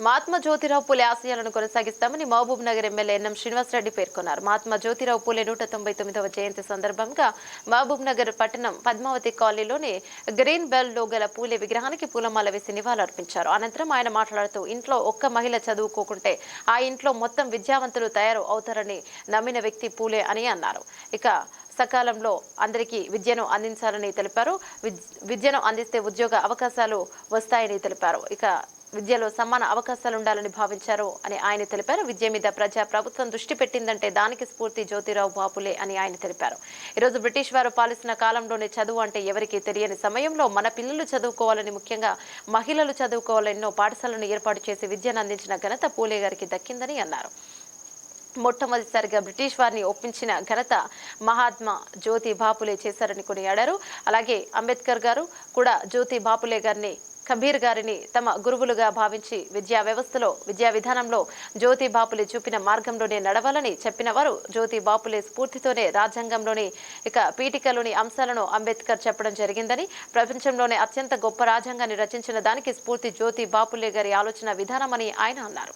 మహాత్మా జ్యోతిరావు పూలే ఆశయాలను కొనసాగిస్తామని Mahabub Nagar MLA NM Srinivasa Reddy పేర్కొన్నారు. మహాత్మా జ్యోతిరావు పూలే 199వ జయంతి సందర్భంగా మహబూబ్ నగర్ పట్టణం పద్మావతి కాలనీలోని గ్రీన్ బెల్ లో గల పూలే విగ్రహానికి పూలమాల వేసి నివాళులర్పించారు. అనంతరం ఆయన మాట్లాడుతూ ఇంట్లో ఒక్క మహిళ చదువుకోకుంటే ఆ ఇంట్లో మొత్తం విద్యావంతులు తయారు అవుతారని నమ్మిన వ్యక్తి పూలే అని అన్నారు. ఇక సకాలంలో అందరికీ విద్యను అందించాలని తెలిపారు. విద్యను అందిస్తే ఉద్యోగ అవకాశాలు వస్తాయని తెలిపారు. ఇక విద్యలో సమాన అవకాశాలు ఉండాలని భావించారు అని ఆయన తెలిపారు. విద్య మీద ప్రభుత్వం దృష్టి పెట్టిందంటే దానికి స్ఫూర్తి జ్యోతిరావు బాపులే అని ఆయన తెలిపారు. ఈరోజు బ్రిటిష్ వారు పాలిస్తున్న కాలంలోనే చదువు అంటే ఎవరికీ తెలియని సమయంలో మన పిల్లలు చదువుకోవాలని, ముఖ్యంగా మహిళలు చదువుకోవాలని ఎన్నో పాఠశాలను ఏర్పాటు చేసి విద్యను అందించిన ఘనత పూలే గారికి దక్కిందని అన్నారు. మొట్టమొదటిసారిగా బ్రిటిష్ వారిని ఒప్పించిన ఘనత మహాత్మా జ్యోతి బాపులే చేశారని కొనియాడారు. అలాగే అంబేద్కర్ గారు కూడా జ్యోతి బాపులే గారిని, కబీర్ గారిని తమ గురువులుగా భావించి విద్యా వ్యవస్థలో, విద్యా విధానంలో జ్యోతి బాపులే చూపిన మార్గంలోనే నడవాలని చెప్పిన వారు. జ్యోతి బాపులే స్ఫూర్తితోనే రాజ్యాంగంలోని పీఠికలోని అంశాలను అంబేద్కర్ చెప్పడం జరిగిందని, ప్రపంచంలోనే అత్యంత గొప్ప రాజ్యాంగాన్ని రచించిన దానికి స్ఫూర్తి జ్యోతి బాపులే గారి ఆలోచన విధానమని ఆయన అన్నారు.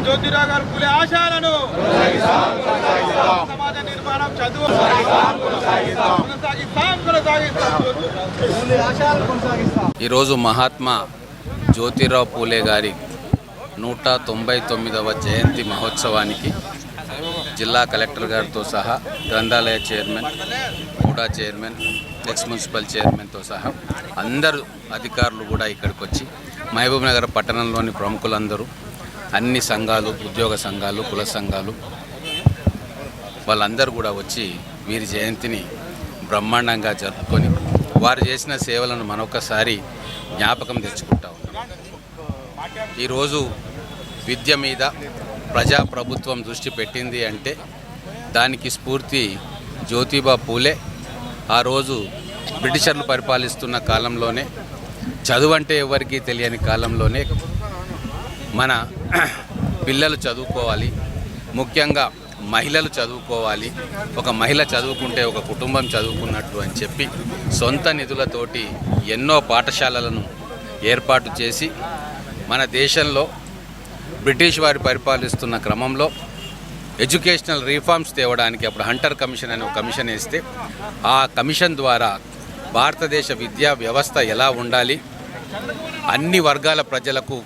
జ్యోతిరావు గారు పూలే ఆశయాలను సమాజ నిర్మాణం చదువు ఈరోజు మహాత్మా జ్యోతిరావు పూలే గారి 199వ జయంతి మహోత్సవానికి జిల్లా కలెక్టర్ గారితో సహా, గ్రంథాలయ చైర్మన్, కూడా చైర్మన్, ఎక్స్ మున్సిపల్ చైర్మన్తో సహా అందరూ అధికారులు కూడా ఇక్కడికి వచ్చి, మహబూబ్ నగర్ పట్టణంలోని ప్రముఖులందరూ, అన్ని సంఘాలు, ఉద్యోగ సంఘాలు, కుల సంఘాలు, వాళ్ళందరూ కూడా వచ్చి వీరి జయంతిని బ్రహ్మాండంగా జరుపుకొని వారు చేసిన సేవలను మరొకసారి జ్ఞాపకం తెచ్చుకుంటా ఉన్నాం. ఈరోజు విద్య మీద ప్రజాప్రభుత్వం దృష్టి పెట్టింది అంటే దానికి స్ఫూర్తి జ్యోతిబా పూలే. ఆ రోజు బ్రిటిషర్లు పరిపాలిస్తున్న కాలంలోనే, చదువు అంటే ఎవరికీ తెలియని కాలంలోనే మన పిల్లలు చదువుకోవాలి, ముఖ్యంగా మహిళలు చదువుకోవాలి, ఒక మహిళ చదువుకుంటే ఒక కుటుంబం చదువుకున్నట్లు అని చెప్పి సొంత నిధులతోటి ఎన్నో పాఠశాలలను ఏర్పాటు చేసి మన దేశంలో బ్రిటిష్ వారి పరిపాలిస్తున్న క్రమంలో ఎడ్యుకేషనల్ రిఫార్మ్స్ తేవడానికి అప్పుడు హంటర్ కమిషన్ అనే ఒక కమిషన్ వేస్తే, ఆ కమిషన్ ద్వారా భారతదేశ విద్యా వ్యవస్థ ఎలా ఉండాలి, అన్ని వర్గాల ప్రజలకు,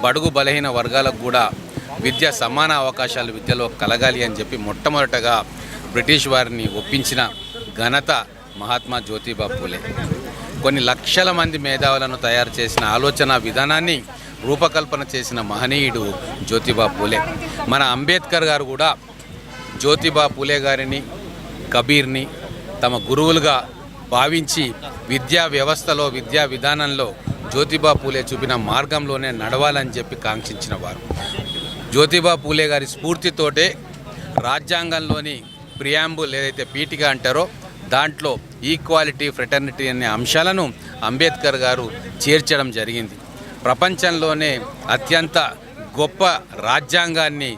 బడుగు బలహీన వర్గాలకు కూడా విద్య సమాన అవకాశాలు విద్యలో కలగాలి అని చెప్పి మొట్టమొదటగా బ్రిటిష్ వారిని ఒప్పించిన ఘనత మహాత్మా జ్యోతిబా పూలే. కొన్ని లక్షల మంది మేధావులను తయారు చేసిన ఆలోచన విధానాన్ని రూపకల్పన చేసిన మహనీయుడు జ్యోతిబా పూలే. మన అంబేద్కర్ గారు కూడా జ్యోతిబా పూలే గారిని, కబీర్ని తమ గురువులుగా భావించి విద్యా వ్యవస్థలో, విద్యా విధానంలో జ్యోతిబా పూలే చూపిన మార్గంలోనే నడవాలని చెప్పి కాంక్షించిన వారు. జ్యోతిబా పూలే గారి స్ఫూర్తితోటే రాజ్యాంగంలోని ప్రియాంబుల్ ఏదైతే పీఠిక అంటారో దాంట్లో ఈక్వాలిటీ, ఫ్రెటర్నిటీ అనే అంశాలను అంబేద్కర్ గారు చేర్చడం జరిగింది. ప్రపంచంలోనే అత్యంత గొప్ప రాజ్యాంగాన్ని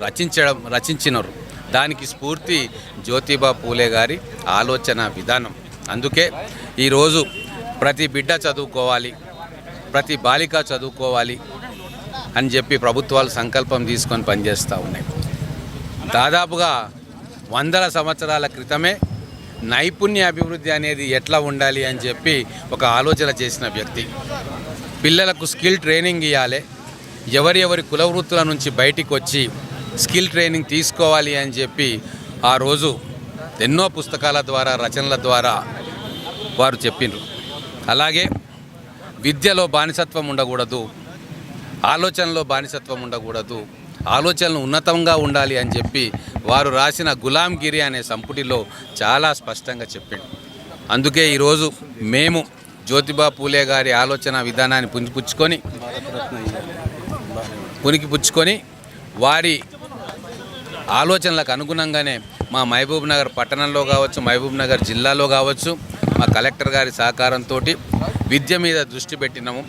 రచించినారు. దానికి స్ఫూర్తి జ్యోతిబా పూలే గారి ఆలోచన విధానం. అందుకే ఈరోజు ప్రతి బిడ్డ చదువుకోవాలి, ప్రతి బాలిక చదువుకోవాలి అని చెప్పి ప్రభుత్వాలు సంకల్పం తీసుకొని పనిచేస్తూ ఉన్నాయి. దాదాపుగా 100 సంవత్సరాల క్రితమే నైపుణ్య అభివృద్ధి అనేది ఎట్లా ఉండాలి అని చెప్పి ఒక ఆలోచన చేసిన వ్యక్తి. పిల్లలకు స్కిల్ ట్రైనింగ్ ఇవ్వాలి, ఎవరి కుల వృత్తుల నుంచి బయటికి వచ్చి స్కిల్ ట్రైనింగ్ తీసుకోవాలి అని చెప్పి ఆ రోజు ఎన్నో పుస్తకాల ద్వారా, రచనల ద్వారా వారు చెప్పిండ్రు. అలాగే విద్యలో బానిసత్వం ఉండకూడదు, ఆలోచనలో బానిసత్వం ఉండకూడదు, ఆలోచనలు ఉన్నతంగా ఉండాలి అని చెప్పి వారు రాసిన గులాంగిరి అనే సంపుటిలో చాలా స్పష్టంగా చెప్పిండు. అందుకే ఈరోజు మేము జ్యోతిబా పూలే గారి ఆలోచన విధానాన్ని పుణికిపుచ్చుకొని వారి ఆలోచనలకు అనుగుణంగానే మా మహబూబ్ నగర్ పట్టణంలో కావచ్చు, మహబూబ్ నగర్ జిల్లాలో కావచ్చు, మా కలెక్టర్ గారి సహకారంతో విద్య మీద దృష్టి పెట్టినాము.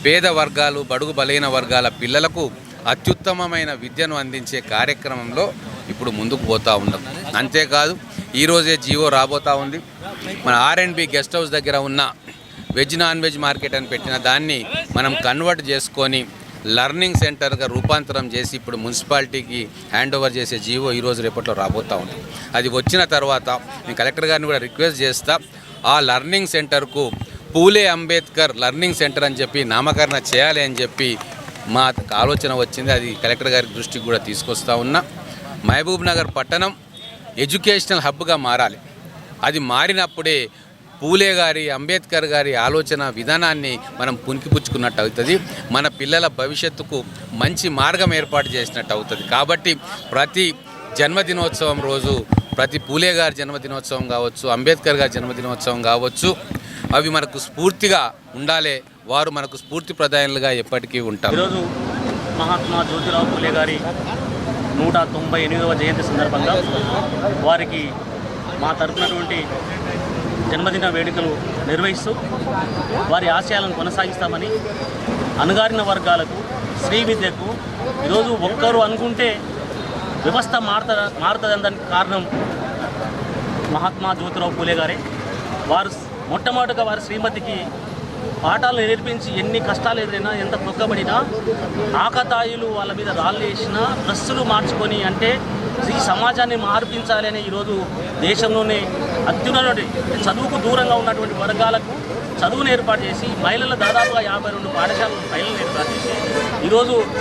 పేద వర్గాలు, బడుగు బలహీన వర్గాల పిల్లలకు అత్యుత్తమమైన విద్యను అందించే కార్యక్రమంలో ఇప్పుడు ముందుకు పోతూ ఉన్నాం. అంతేకాదు ఈరోజే జీవో రాబోతూ ఉంది. మన R&B గెస్ట్ హౌస్ దగ్గర ఉన్న వెజ్ నాన్ వెజ్ మార్కెట్ అని పెట్టిన దాన్ని మనం కన్వర్ట్ చేసుకొని లర్నింగ్ సెంటర్గా రూపాంతరం చేసి ఇప్పుడు మున్సిపాలిటీకి హ్యాండ్ ఓవర్ చేసే జీవో ఈరోజు రేపట్లో రాబోతూ ఉంది. అది వచ్చిన తర్వాత నేను కలెక్టర్ గారిని కూడా రిక్వెస్ట్ చేస్తా, ఆ లర్నింగ్ సెంటర్కు పూలే అంబేద్కర్ లర్నింగ్ సెంటర్ అని చెప్పి నామకరణ చేయాలి అని చెప్పి మా ఆలోచన వచ్చింది. అది కలెక్టర్ గారి దృష్టికి కూడా తీసుకొస్తా ఉన్నా. మహబూబ్ నగర్ పట్టణం ఎడ్యుకేషనల్ హబ్గా మారాలి. అది మారినప్పుడే పూలే గారి, అంబేద్కర్ గారి ఆలోచన విధానాన్ని మనం పుణికిపుచ్చుకున్నట్టు అవుతుంది. మన పిల్లల భవిష్యత్తుకు మంచి మార్గం ఏర్పాటు చేసినట్టు అవుతుంది. కాబట్టి ప్రతి జన్మదినోత్సవం రోజు, ప్రతి పూలే గారి జన్మదినోత్సవం కావచ్చు, అంబేద్కర్ గారి జన్మదినోత్సవం కావచ్చు, అవి మనకు స్ఫూర్తిగా ఉండాలి. వారు మనకు స్ఫూర్తి ప్రదాయాలుగా ఎప్పటికీ ఉంటారు. ఈరోజు మహాత్మా జ్యోతిరావు పూలే గారి 198వ జయంతి సందర్భంగా వారికి మా తరపునటువంటి జన్మదిన వేడుకలు నిర్వహిస్తూ వారి ఆశయాలను కొనసాగిస్తామని, అణగారిన వర్గాలకు, స్త్రీ విద్యకు ఈరోజు ఒక్కరు అనుకుంటే వ్యవస్థ మారుతుందనడానికి కారణం మహాత్మా జ్యోతిరావు పూలే గారే. వారు మొట్టమొదటిగా వారి శ్రీమతికి పాఠాలు నేర్పించి ఎన్ని కష్టాలు ఎదురైనా, ఎంత తొక్కబడినా, ఆకతాయిలు వాళ్ళ మీద రాళ్ళు వేసినా, డ్రెస్సులు మార్చుకొని అంటే ఈ సమాజాన్ని మార్పించాలి అని ఈరోజు దేశంలోనే అత్యున్నటువంటి చదువుకు దూరంగా ఉన్నటువంటి వర్గాలకు చదువును ఏర్పాటు చేసి, మహిళలు దాదాపుగా 52 పాఠశాలలు మహిళలను ఏర్పాటు చేసి ఈరోజు